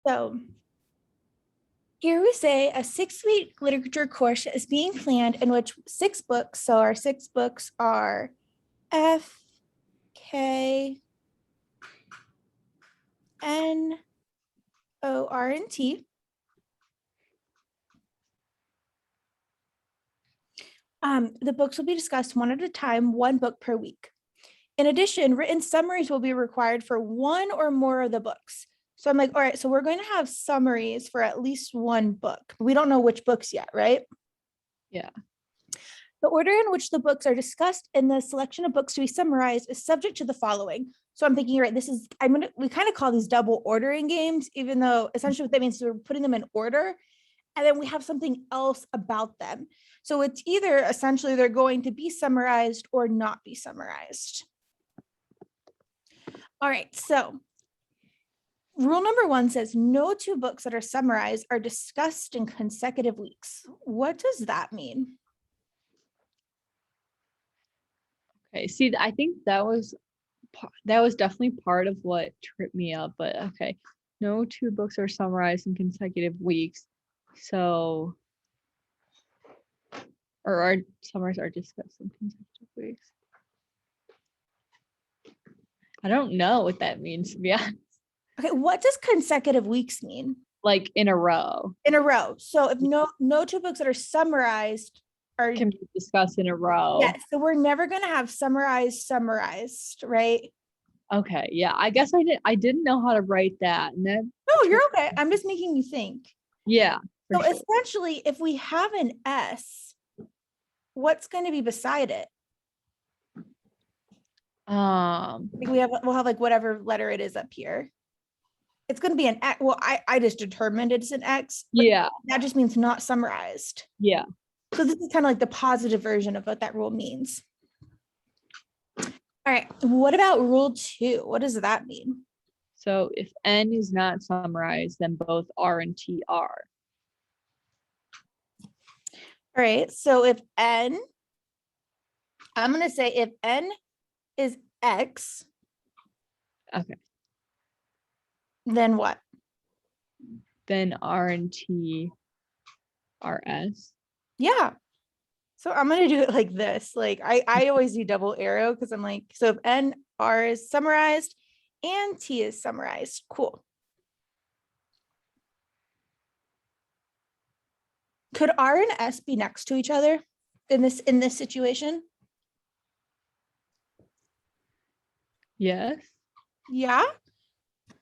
So here we say a 6-week literature course is being planned in which 6 books, so our 6 books are F, K, N, O, R, and T. The books will be discussed one at a time, 1 book per week. In addition, written summaries will be required for 1 or more of the books. So I'm like, all right, so we're going to have summaries for at least 1 book. We don't know which books yet, right? Yeah. The order in which the books are discussed and the selection of books to be summarized is subject to the following. So I'm thinking, right, we kind of call these double ordering games, even though essentially what that means is we're putting them in order and then we have something else about them. So it's either essentially they're going to be summarized or not be summarized. All right, so rule number 1 says no 2 books that are summarized are discussed in consecutive weeks. What does that mean? Okay, see, I think that was definitely part of what tripped me up, but okay. No 2 books are summarized in consecutive weeks. So, or our summaries are discussed in consecutive weeks. I don't know what that means, to be honest. Okay, what does consecutive weeks mean? Like in a row. In a row. So if no 2 books that are summarized can be discussed in a row. Yeah, so we're never going to have summarized, right? Okay, yeah, I guess I didn't know how to write that. And then no, you're okay. I'm just making you think. Yeah. So essentially, if we have an S, what's going to be beside it? We'll have like whatever letter it is up here. It's going to be an X. Well, I just determined it's an X. Yeah. That just means not summarized. Yeah. So this is kind of like the positive version of what that rule means. All right. What about rule 2? What does that mean? So if N is not summarized, then both R and T are. All right. So if N, I'm going to say if N is X. Okay. Then what? Then R and T are S. Yeah. So I'm going to do it like this. Like I always do double arrow because I'm like, so if N, R is summarized and T is summarized. Cool. Could R and S be next to each other in this situation? Yes. Yeah.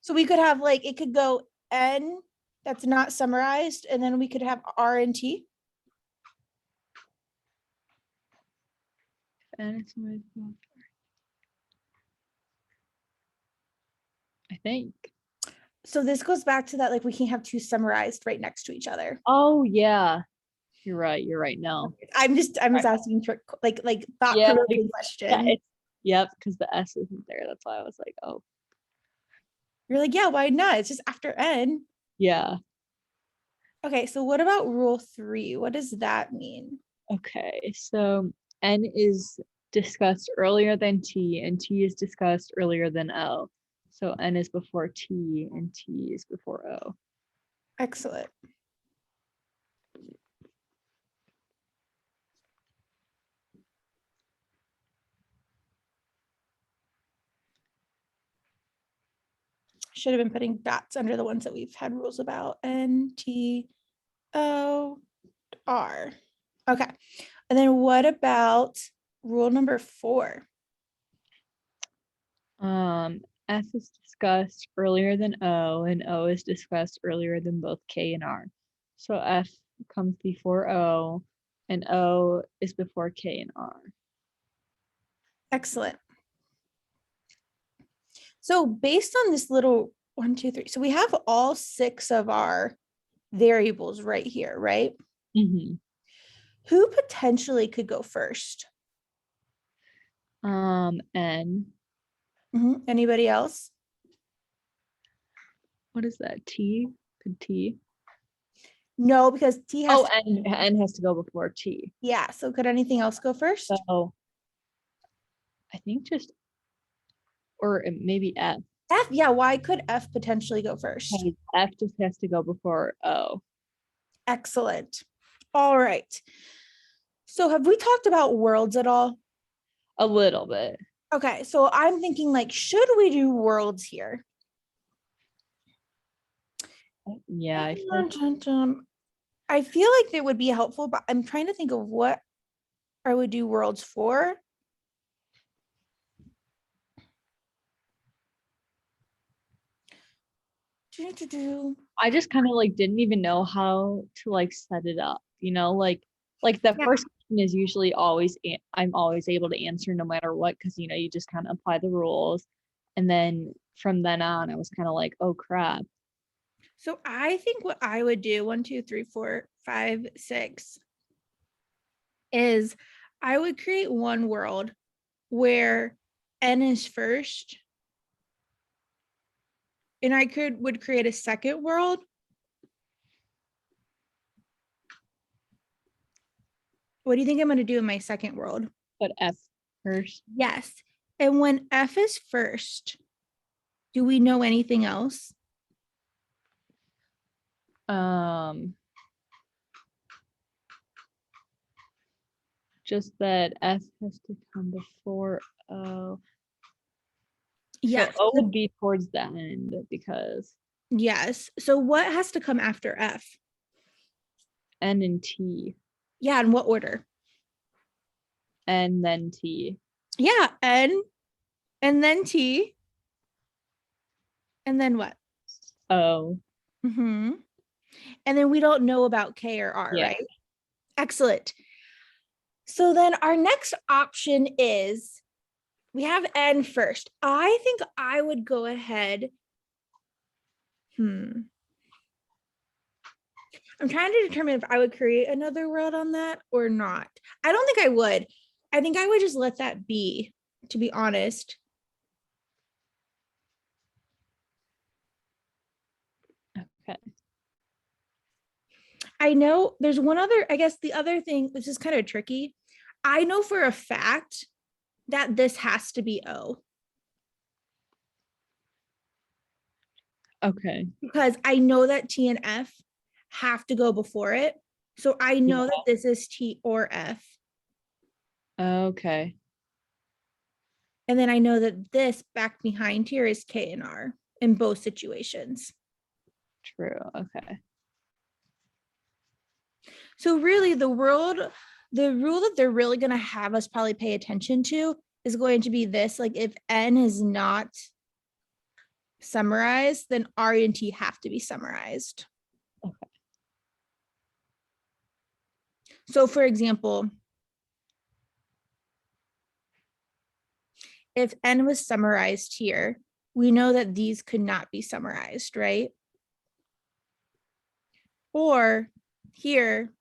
So we could have like, it could go N that's not summarized, and then we could have R and T. And it's I think. So this goes back to that, like we can't have 2 summarized right next to each other. Oh yeah. You're right. No. I'm just asking for like thought-provoking question. Yep, because the S isn't there. That's why I was like, oh. You're like, yeah, why not? It's just after N. Yeah. Okay, so what about rule 3? What does that mean? Okay, so N is discussed earlier than T, and T is discussed earlier than O. So N is before T, and T is before O. Excellent. Should have been putting dots under the ones that we've had rules about. N, T, O, R. Okay. And then what about rule number 4? F is discussed earlier than O, and O is discussed earlier than both K and R. So F comes before O, and O is before K and R. Excellent. So based on this little 1, 2, 3, so we have all 6 of our variables right here, right? Mm-hmm. Who potentially could go first? N. Anybody else? What is that? T? Could T? No, because T has N has to go before T. Yeah, so could anything else go first? So I think just, or maybe F. F, yeah, why could F potentially go first? Because F just has to go before O. Excellent. All right. So have we talked about worlds at all? A little bit. Okay, so I'm thinking like, should we do worlds here? Yeah, I feel like it would be helpful, but I'm trying to think of what I would do worlds for. I just kind of like didn't even know how to like set it up, like the Yeah. first question is usually always I'm always able to answer no matter what, because you just kind of apply the rules. And then from then on, I was kind of like, oh crap. So I think what I would do, 1, 2, 3, 4, 5, 6, is I would create one world where N is first, and I would create a second world. What do you think I'm going to do in my second world? But F first. Yes. And when F is first, do we know anything else? Just that F has to come before O. Yes. So O would be towards the end because Yes. So what has to come after F? N and T, Yeah. In what order? and then T. Yeah. N, and then T, and then what? O. Mm-hmm. And then we don't know about K or R, Yeah. right? Excellent. So then our next option is we have N first. I think I would go ahead. I'm trying to determine if I would create another world on that or not. I don't think I would. I think I would just let that be, to be honest. Okay. I know there's one other, I guess the other thing, this is kind of tricky. I know for a fact that this has to be O Okay. because I know that T and F have to go before it. So I know Yeah. that this is T or F. Okay. And then I know that this back behind here is K and R in both situations. True. Okay. So really the rule that they're really going to have us probably pay attention to is going to be this, like if N is not summarized, then R and T have to be summarized. Okay. So for example, if N was summarized here, we know that these could not be summarized, right? Or here,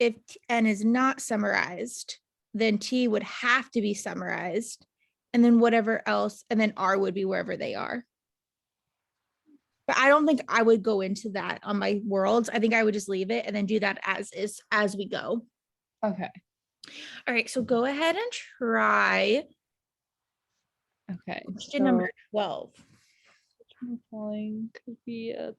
if N is not summarized, then T would have to be summarized. And then whatever else, and then R would be wherever they are. But I don't think I would go into that on my worlds. I think I would just leave it and then do that as is as we go. Okay. All right, so go ahead and try Okay. question number 12. Following could be up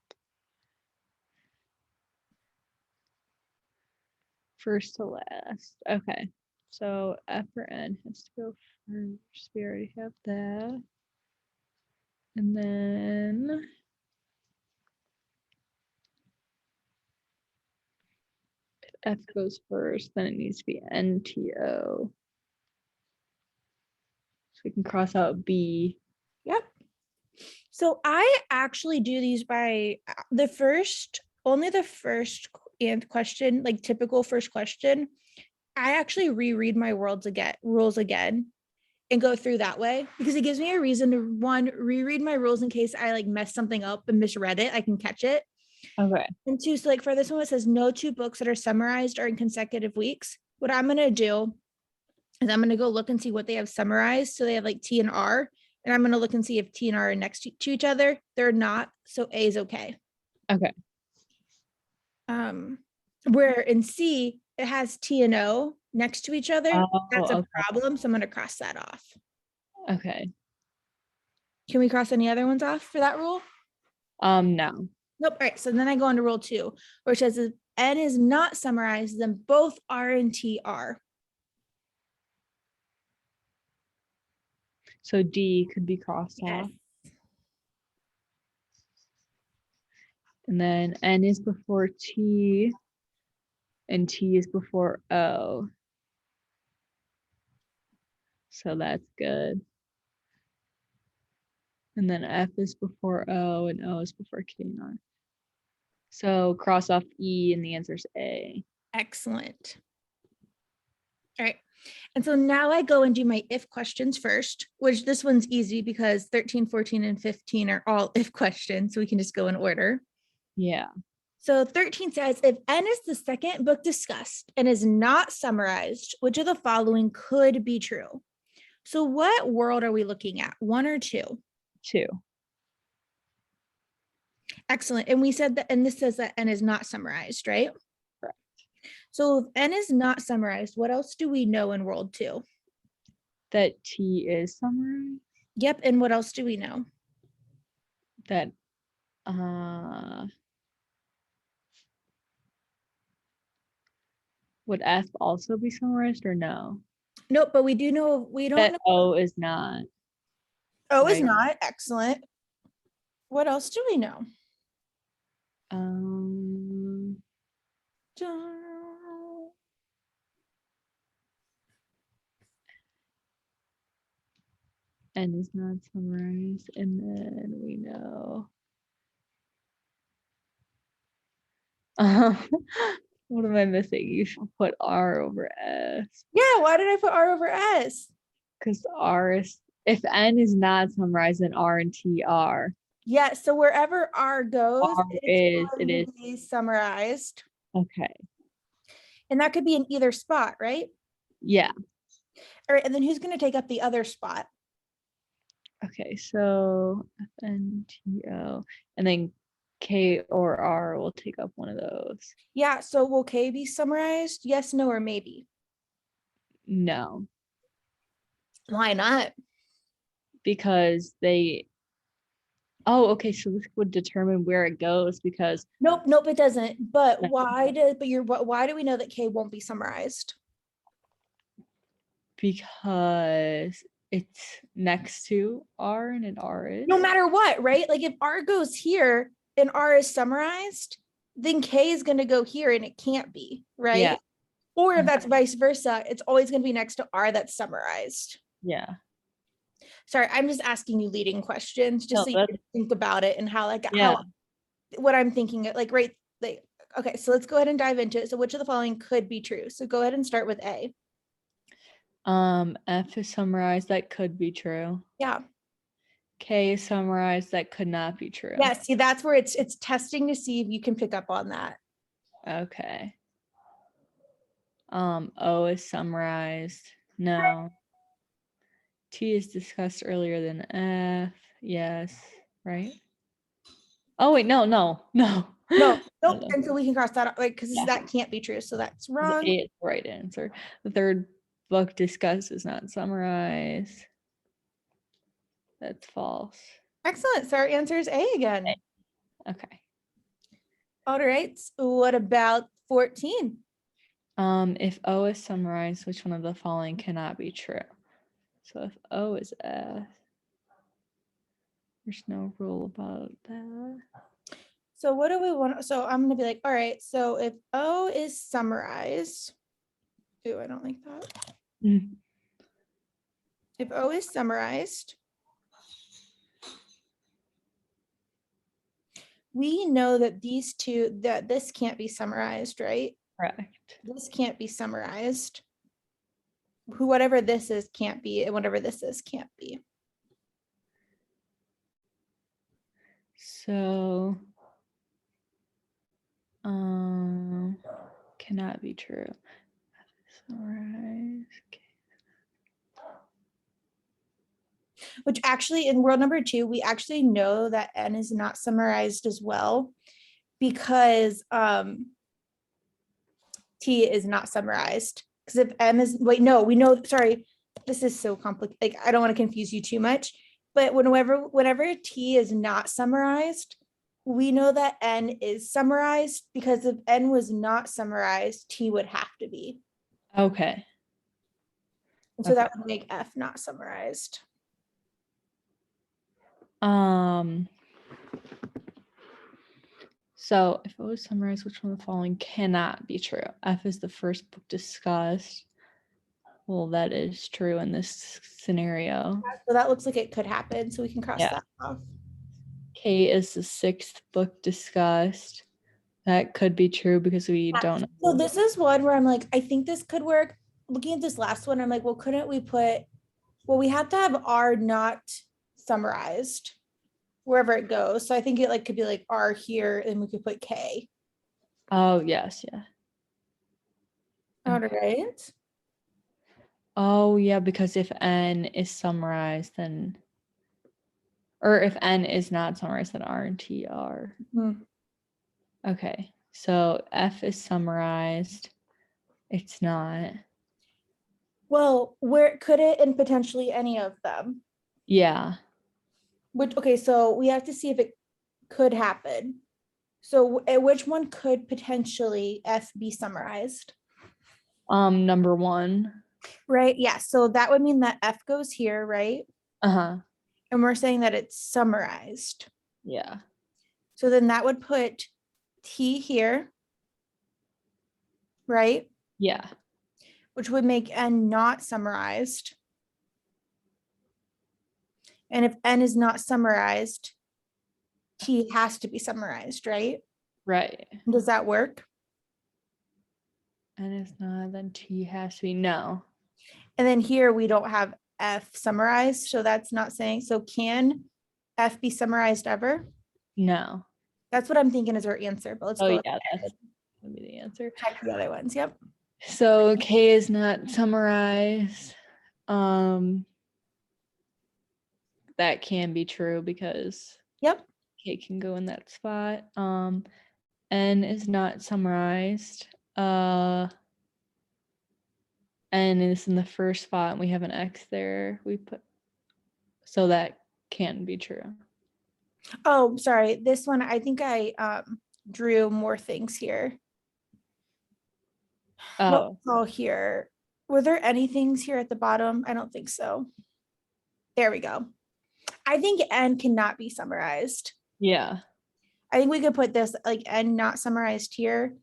first to last. Okay. So F or N has to go first. We already have that. And then if F goes first, then it needs to be NTO. So we can cross out B. Yep. So I actually do these by the first, only the first and question, like typical first question. I actually reread my rules again and go through that way because it gives me a reason to one, reread my rules in case I like mess something up and misread it. I can catch it. Okay. And two, so like for this one, it says no two books that are summarized are in consecutive weeks. What I'm going to do is I'm going to go look and see what they have summarized. So they have like T and R, and I'm going to look and see if T and R are next to each other. They're not. So A is okay. Okay. Where in C, it has T and O next to each other. Oh, That's a okay. problem. So I'm going to cross that off. Okay. Can we cross any other ones off for that rule? No. Nope. All right. So then I go on to rule 2, which says if N is not summarized, then both R and T are. So D could be crossed Yes. off. And then N is before T and T is before O. So that's good. And then F is before O and O is before K and R. So cross off E and the answer is A. Excellent. All right. And so now I go and do my if questions first, which this one's easy because 13, 14, and 15 are all if questions. So we can just go in order. Yeah. So 13 says, if N is the second book discussed and is not summarized, which of the following could be true? So what world are we looking at? 1 or 2? 2. Excellent. And we said that, and this says that N is not summarized, right? Correct. So if N is not summarized, what else do we know in world 2? That T is summarized. Yep. And what else do we know? That would F also be summarized or no? Nope, but we do know, we don't That know. O is not. O is right? not. Excellent. What else do we know? N is not summarized, and then we know. What am I missing? You should put R over S. Yeah, why did I put R over S? Because R is, if N is not summarized, then R and T are. Yeah, so wherever R goes, R it's it is. going to be summarized. Okay. And that could be in either spot, right? Yeah. All right, and then who's going to take up the other spot? Okay, so F N T O, and then K or R will take up one of those. Yeah, so will K be summarized? Yes, no, or maybe? No. Why not? Because they, oh, okay, so this would determine where it goes because Nope, it doesn't. But why do we know that K won't be summarized? because it's next to R and an R is. No matter what, right? Like if R goes here and R is summarized, then K is going to go here and it can't be, right? Yeah. Or if that's vice versa, it's always going to be next to R that's summarized. Yeah. Sorry, I'm just asking you leading questions just so you can think about it and how what I'm thinking, like okay, so let's go ahead and dive into it. So which of the following could be true? So go ahead and start with A. F is summarized, that could be true. Yeah. K is summarized, that could not be true. Yeah, see, that's where it's testing to see if you can pick up on that. Okay. O is summarized. No. T is discussed earlier than F. Yes. Right? Oh wait, no. Nope. And so we can cross that out, like, because that can't be true. So that's wrong. A is the right answer. The third book discussed is not summarized. That's false. Excellent. So our answer is A again. Okay. All right. What about 14? If O is summarized, which one of the following cannot be true? So if O is F, there's no rule about that. So what do we want? So I'm going to be like, all right, so if O is summarized, ooh, I don't like that. If O is summarized, we know that this can't be summarized, right? Correct. This can't be summarized. Whatever this is can't be, and whatever this is can't be. So, cannot be true. Summarized. Which actually in world number 2, we actually know that N is not summarized as well because T is not summarized. Because if M is, wait, no, we know, sorry, this is so complicated. Like, I don't want to confuse you too much. But whenever T is not summarized, we know that N is summarized because if N was not summarized, T would have to be. Okay. And so that would make F not summarized. So if it was summarized, which one of the following cannot be true? F is the first book discussed. Well, that is true in this scenario. So that looks like it could happen. So we can cross that off. K is the sixth book discussed. That could be true because we don't know. So this is one where I'm like, I think this could work. Looking at this last one, I'm like, well, couldn't we put, well, we have to have R not summarized wherever it goes. So I think it like could be like R here and we could put K. Oh, yes, yeah. All Okay. right. Oh, yeah, because if N is summarized, then, or if N is not summarized, then R and T are. Okay, so F is summarized. It's not. Well, where could it and potentially any of them? Yeah. Which, okay, so we have to see if it could happen. So which one could potentially F be summarized? Number one. Right. Yeah. So that would mean that F goes here, right? Uh-huh. And we're saying that it's summarized. Yeah. So then that would put T here, right? Yeah. Which would make N not summarized. And if N is not summarized, T has to be summarized, right? Right. Does that work? N is not, then T has to be no. And then here we don't have F summarized, so that's not saying, so can F be summarized ever? No. That's what I'm thinking is our answer, but let's Oh, go yeah, that's gonna be the answer. check the other ones. Yep. So K is not summarized. That can be true because Yep. K can go in that spot. N is not summarized. N is in the first spot and we have an X there. We put, so that can be true. Oh, sorry. This one, I think I drew more things here. Oh, All here. Were there any things here at the bottom? I don't think so. There we go. I think N cannot be summarized. yeah. I think we could put this like N not summarized here,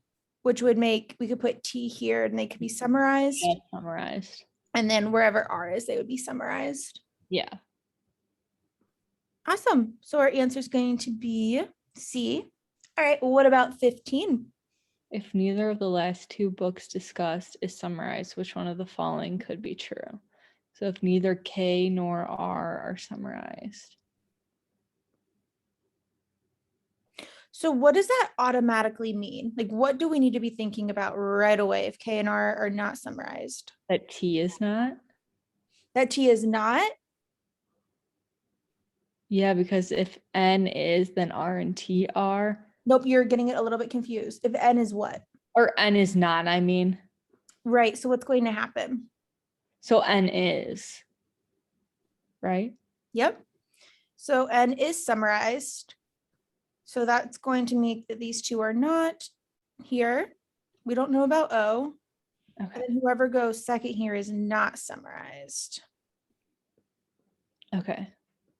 which would make, we could put T here and they could be summarized. That's summarized. And then wherever R is, they would be summarized. Yeah. Awesome. So our answer is going to be C. All right. Well, what about 15? If neither of the last two books discussed is summarized, which one of the following could be true? So if neither K nor R are summarized. So what does that automatically mean? Like, what do we need to be thinking about right away if K and R are not summarized? That T is not? That T is not? Yeah, because if N is, then R and T are. Nope, you're getting it a little bit confused. If N is what? Or N is not, I mean. Right. So what's going to happen? So N is, right? Yep. So N is summarized. So that's going to make that these two are not here. We don't know about O. Okay. And whoever goes second here is not summarized. Okay.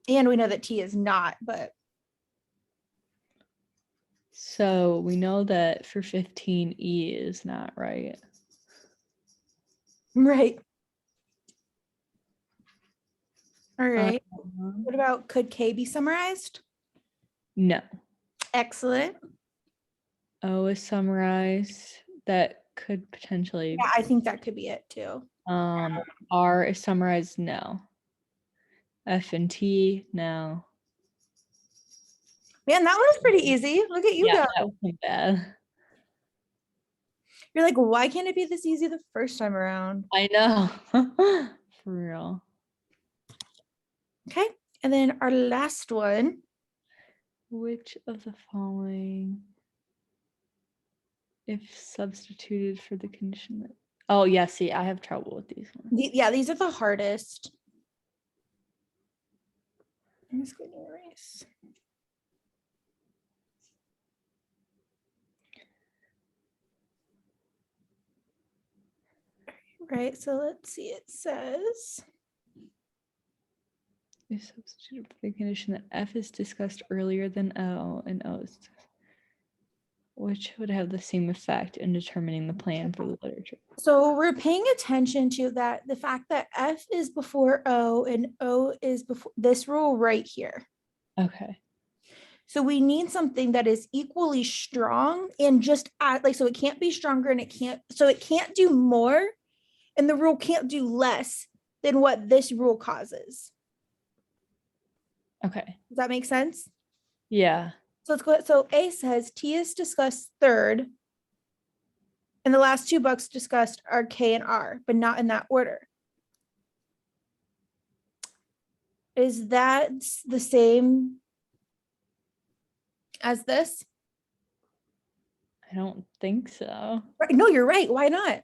And we know that T is not, but. So we know that for 15, E is not right. Right. All right. What about could K be summarized? No. Excellent. O is summarized. That could potentially. Yeah, I think that could be it too. R is summarized. No. F and T. No. Man, that one was pretty easy. Look at you Yeah, go. that wasn't bad. You're like, why can't it be this easy the first time around? I know. For real. Okay. And then our last one. Which of the following, if substituted for the condition that, oh yeah, see, I have trouble with these ones. Yeah, these are the hardest. I'm just going to erase. Right, so let's see, it says, Is substituted for the condition that F is discussed earlier than O and O is, which would have the same effect in determining the plan for the literature. so we're paying attention to that, the fact that F is before O and O is before this rule right here. Okay. So we need something that is equally strong and just like, so it can't be stronger and it can't do more and the rule can't do less than what this rule causes. Okay. Does that make sense? Yeah. So let's go. So A says T is discussed third. And the last two books discussed are K and R, but not in that order. Is that the same as this? I don't think so. No, you're right. Why not?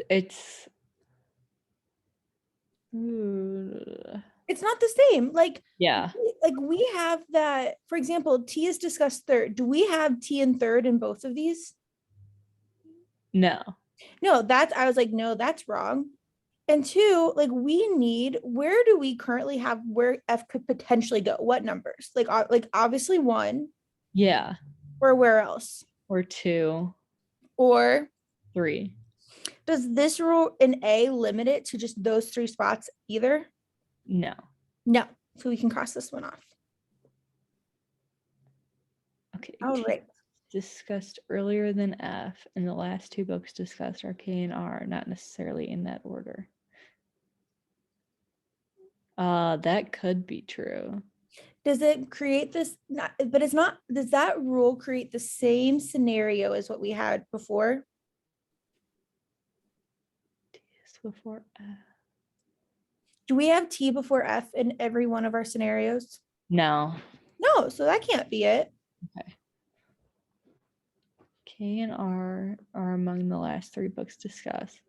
It's It's not the same. yeah. Like we have that, for example, T is discussed third. Do we have T in third in both of these? No. No, I was like, no, that's wrong. And two, like where do we currently have where F could potentially go? What numbers? Like obviously 1, Yeah. or where else? Or 2. Or 3. does this rule in A limit it to just those 3 spots either? No. No. So we can cross this one off. Okay. All T right. discussed earlier than F, and the last 2 books discussed are K and R, not necessarily in that order. That could be true. Does it create this? Not, but it's not. Does that rule create the same scenario as what we had before? T is before F. Do we have T before F in every one of our scenarios? No. No, so that can't be it. Okay. K and R are among the last 3 books discussed,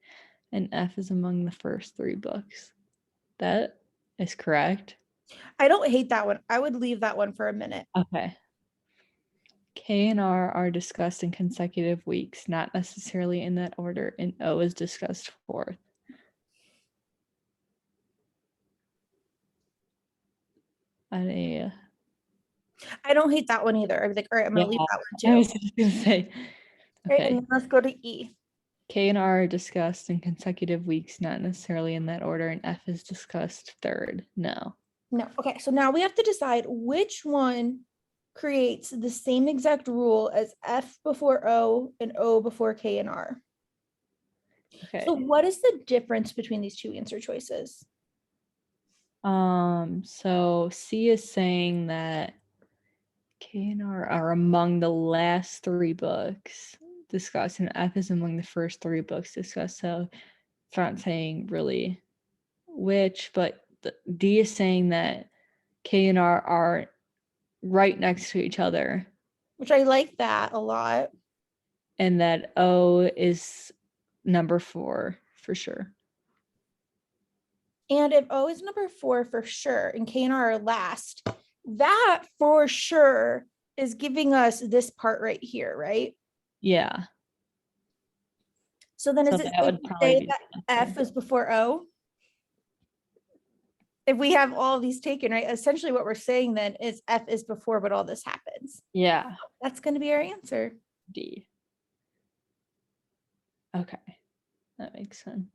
and F is among the first 3 books. That is correct. I don't hate that one. I would leave that one for a minute. Okay. K and R are discussed in consecutive weeks, not necessarily in that order, and O is discussed fourth. I don't hate that one either. I was like, all right, I'm gonna leave that one too. I was just gonna say. Okay, Okay. and then let's go to E. K and R are discussed in consecutive weeks, not necessarily in that order, and F is discussed third. No. No. Okay, so now we have to decide which one creates the same exact rule as F before O and O before K and R. Okay. So what is the difference between these 2 answer choices? So C is saying that K and R are among the last 3 books discussed, and F is among the first 3 books discussed. So it's not saying really which, but D is saying that K and R are right next to each other, Which I like that a lot. and that O is number 4 for sure. And if O is number 4 for sure, and K and R are last, that for sure is giving us this part right here, right? Yeah. So then So is it that would probably be that the answer. F is before O? If we have all these taken, right? Essentially what we're saying then is F is before, but all this happens. Yeah. That's going to be our answer. D. Okay. That makes sense.